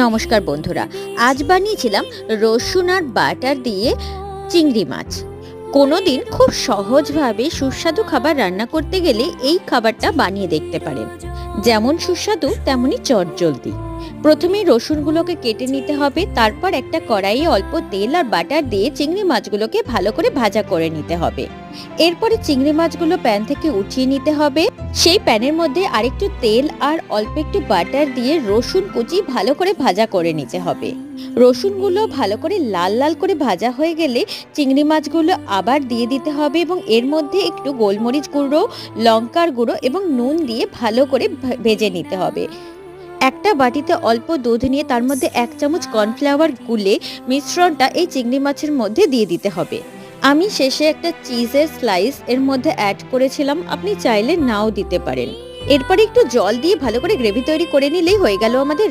নমস্কার বন্ধুরা, আজ বানিয়েছিলাম রসুন আর বাটার দিয়ে চিংড়ি মাছ। কোনোদিন খুব সহজভাবে সুস্বাদু খাবার রান্না করতে গেলে এই খাবারটা বানিয়ে দেখতে পারেন। যেমন সুস্বাদু তেমনই চটজলদি। প্রথমেই রসুনগুলোকে কেটে নিতে হবে, তারপর একটা কড়াইয়ে অল্প তেল আর বাটার দিয়ে চিংড়ি মাছগুলোকে ভালো করে ভাজা করে নিতে হবে। এরপরে চিংড়ি মাছগুলো প্যান থেকে উঠিয়ে নিতে হবে। সেই প্যানের মধ্যে আরেকটু তেল আর অল্প একটু বাটার দিয়ে রসুন কুচি ভালো করে ভাজা করে নিতে হবে। রসুনগুলো ভালো করে লাল লাল করে ভাজা হয়ে গেলে চিংড়ি মাছগুলো আবার দিয়ে দিতে হবে এবং এর মধ্যে একটু গোলমরিচ গুঁড়ো, লঙ্কার গুঁড়ো এবং নুন দিয়ে ভালো করে ভেজে নিতে হবে। একটা বাটিতে অল্প দুধ নিয়ে তার মধ্যে 1 চামচ কর্নফ্লাওয়ার গুলে মিশ্রণটা এই চিংড়ি মাছের মধ্যে দিয়ে দিতে হবে। আমি শেষে একটা চিজের স্লাইস এর মধ্যে অ্যাড করেছিলাম, আপনি চাইলে নাও দিতে পারেন। এরপরে একটু জল দিয়ে ভালো করে গ্রেভি তৈরি করে নিলেই হয়ে গেল আমাদের